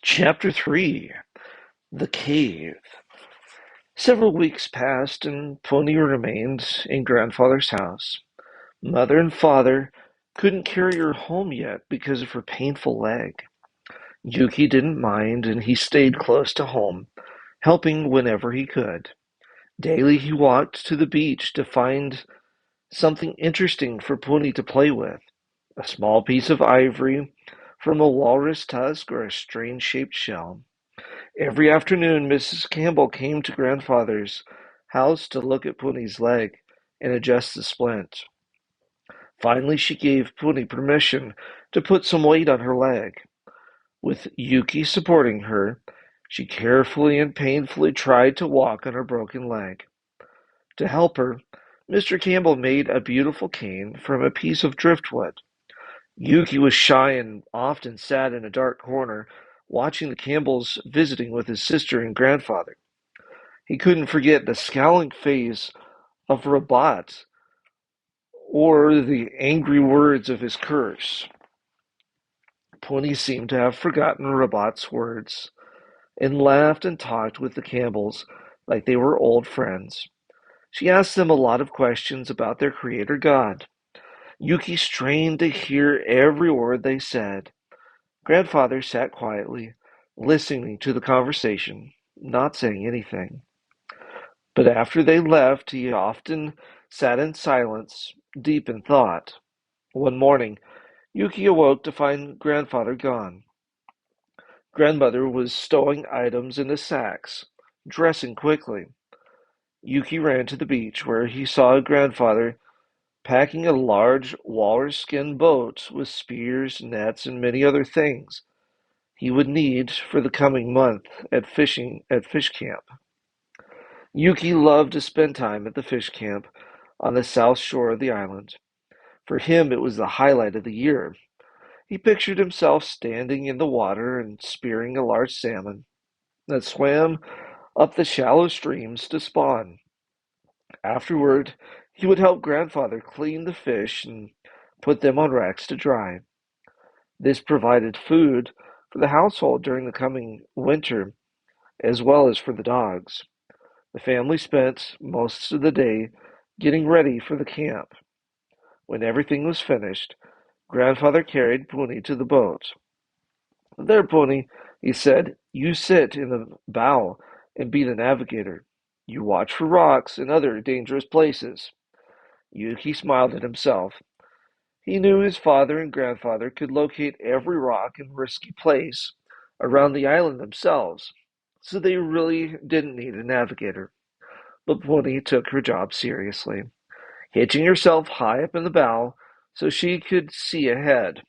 Chapter 3. The Cave. Several weeks passed, and Pony remained in Grandfather's house. Mother and Father couldn't carry her home yet because of her painful leg. Yuki didn't mind, and he stayed close to home, helping whenever he could. Daily he walked to the beach to find something interesting for Pony to play with. A small piece of ivory from a walrus tusk or a strange-shaped shell. Every afternoon, Mrs. Campbell came to Grandfather's house to look at Pony's leg and adjust the splint. Finally, she gave Pony permission to put some weight on her leg. With Yuki supporting her, she carefully and painfully tried to walk on her broken leg. To help her, Mr. Campbell made a beautiful cane from a piece of driftwood. Yuki was shy and often sat in a dark corner, watching the Campbells visiting with his sister and grandfather. He couldn't forget the scowling face of Rabat or the angry words of his curse. Pony seemed to have forgotten Rabat's words and laughed and talked with the Campbells like they were old friends. She asked them a lot of questions about their creator God. Yuki strained to hear every word they said. Grandfather sat quietly, listening to the conversation, not saying anything. But after they left, he often sat in silence, deep in thought. One morning, Yuki awoke to find Grandfather gone. Grandmother was stowing items into sacks, dressing quickly. Yuki ran to the beach, where he saw Grandfather packing a large walrus skin boat with spears, nets, and many other things he would need for the coming month at fish camp. Yuki loved to spend time at the fish camp on the south shore of the island. For him, it was the highlight of the year. He pictured himself standing in the water and spearing a large salmon that swam up the shallow streams to spawn. Afterward, he would help Grandfather clean the fish and put them on racks to dry. This provided food for the household during the coming winter, as well as for the dogs. The family spent most of the day getting ready for the camp. When everything was finished, Grandfather carried Pony to the boat. "There, Pony," he said, "you sit in the bow and be the navigator. You watch for rocks and other dangerous places." Yuki smiled at himself. He knew his father and grandfather could locate every rock and risky place around the island themselves, so they really didn't need a navigator. But Pony took her job seriously, hitching herself high up in the bow so she could see ahead.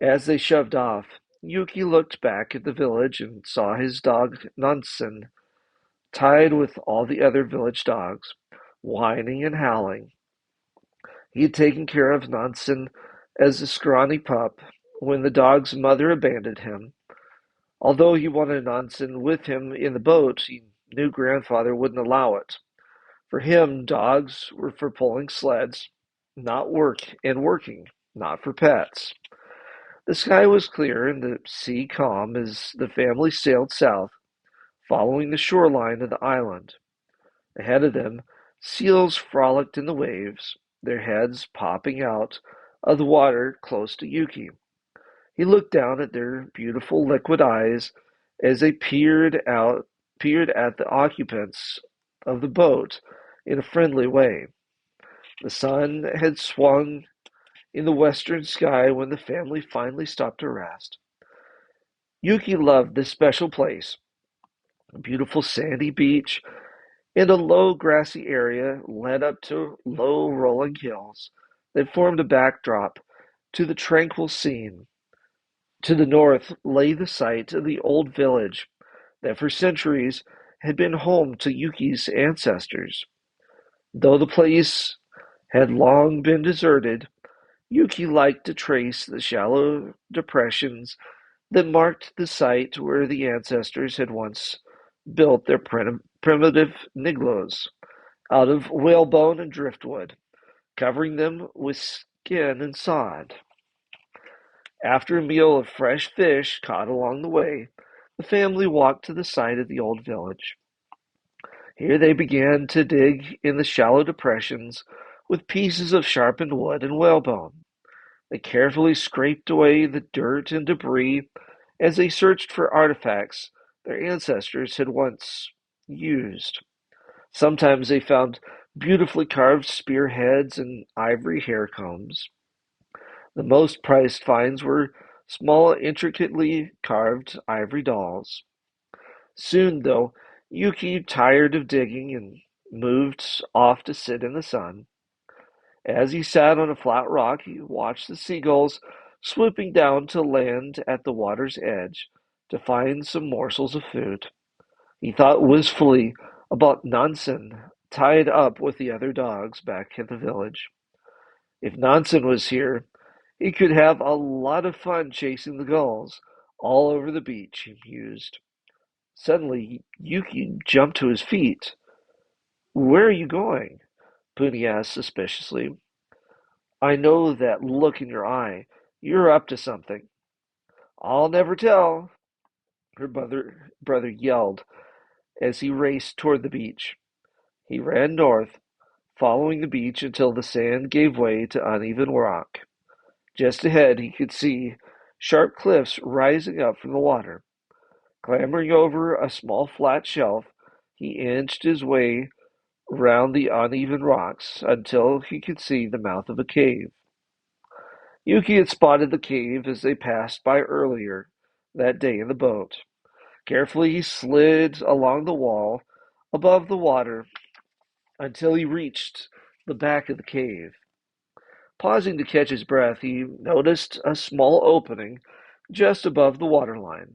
As they shoved off, Yuki looked back at the village and saw his dog Nansen tied with all the other village dogs, whining and howling. He had taken care of Nansen as a scrawny pup when the dog's mother abandoned him. Although he wanted Nansen with him in the boat, he knew Grandfather wouldn't allow it. For him, dogs were for pulling sleds, not working, not for pets. The sky was clear and the sea calm as the family sailed south, following the shoreline of the island. Ahead of them, seals frolicked in the waves, their heads popping out of the water close to Yuki. He looked down at their beautiful liquid eyes as they peered at the occupants of the boat in a friendly way. The sun had swung in the western sky when the family finally stopped to rest. Yuki loved this special place, a beautiful sandy beach and a low grassy area led up to low rolling hills that formed a backdrop to the tranquil scene. To the north lay the site of the old village that for centuries had been home to Yuki's ancestors. Though the place had long been deserted, Yuki liked to trace the shallow depressions that marked the site where the ancestors had once built their primitive niglos out of whalebone and driftwood, covering them with skin and sod. After a meal of fresh fish caught along the way, the family walked to the site of the old village. Here they began to dig in the shallow depressions with pieces of sharpened wood and whalebone. They carefully scraped away the dirt and debris as they searched for artifacts their ancestors had once used. Sometimes they found beautifully carved spearheads and ivory hair combs. The most prized finds were small, intricately carved ivory dolls. Soon, though, Yuki tired of digging and moved off to sit in the sun. As he sat on a flat rock, he watched the seagulls swooping down to land at the water's edge to find some morsels of food. He thought wistfully about Nansen tied up with the other dogs back at the village. If Nansen was here, he could have a lot of fun chasing the gulls all over the beach, he mused. Suddenly, Yuki jumped to his feet. Where are you going? Puni asked suspiciously. I know that look in your eye. You're up to something. I'll never tell, her brother yelled as he raced toward the beach. He ran north, following the beach until the sand gave way to uneven rock. Just ahead, he could see sharp cliffs rising up from the water. Clambering over a small flat shelf, he inched his way round the uneven rocks until he could see the mouth of a cave. Yuki had spotted the cave as they passed by earlier that day in the boat. Carefully he slid along the wall above the water until he reached the back of the cave. Pausing to catch his breath, he noticed a small opening just above the waterline.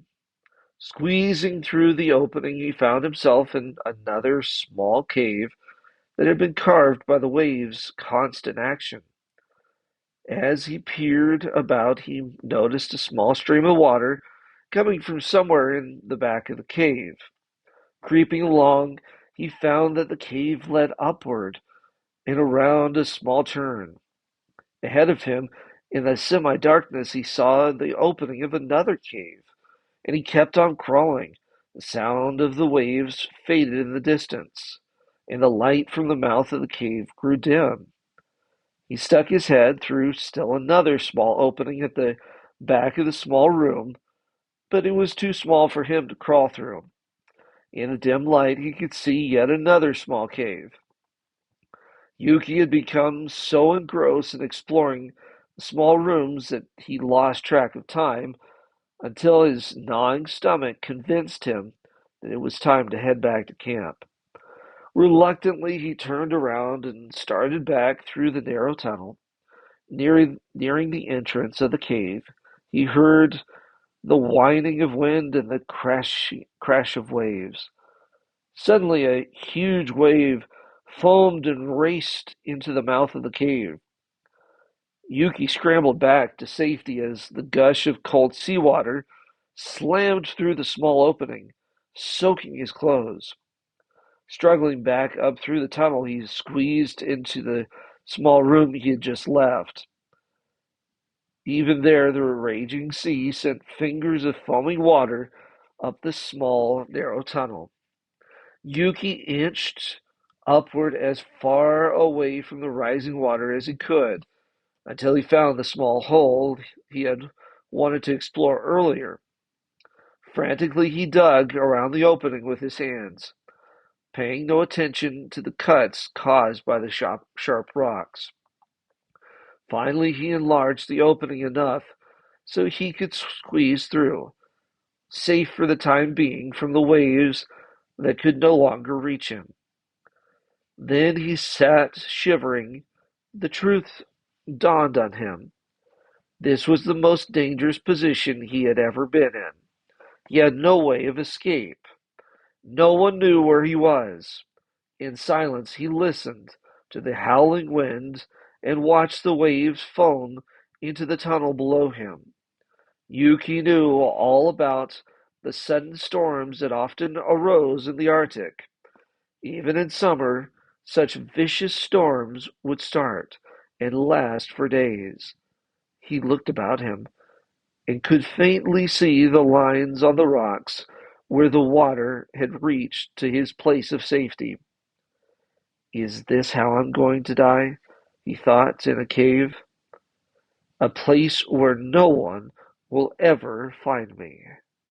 Squeezing through the opening, he found himself in another small cave that had been carved by the waves' constant action. As he peered about, he noticed a small stream of water coming from somewhere in the back of the cave. Creeping along, he found that the cave led upward and around a small turn. Ahead of him, in the semi-darkness, he saw the opening of another cave, and he kept on crawling. The sound of the waves faded in the distance, and the light from the mouth of the cave grew dim. He stuck his head through still another small opening at the back of the small room, but it was too small for him to crawl through. In the dim light, he could see yet another small cave. Yuki had become so engrossed in exploring the small rooms that he lost track of time until his gnawing stomach convinced him that it was time to head back to camp. Reluctantly, he turned around and started back through the narrow tunnel. Nearing the entrance of the cave, he heard the whining of wind and the crash of waves. Suddenly, a huge wave foamed and raced into the mouth of the cave. Yuki scrambled back to safety as the gush of cold seawater slammed through the small opening, soaking his clothes. Struggling back up through the tunnel, he squeezed into the small room he had just left. Even there, the raging sea sent fingers of foaming water up the small, narrow tunnel. Yuki inched upward as far away from the rising water as he could until he found the small hole he had wanted to explore earlier. Frantically, he dug around the opening with his hands, paying no attention to the cuts caused by the sharp rocks. Finally, he enlarged the opening enough so he could squeeze through, safe for the time being from the waves that could no longer reach him. Then he sat shivering. The truth dawned on him. This was the most dangerous position he had ever been in. He had no way of escape. No one knew where he was. In silence, he listened to the howling wind and watched the waves foam into the tunnel below him. Yuki knew all about the sudden storms that often arose in the Arctic. Even in summer, such vicious storms would start and last for days. He looked about him. and could faintly see the lines on the rocks where the water had reached to his place of safety. Is this how I'm going to die? He thought in a cave. A place where no one will ever find me.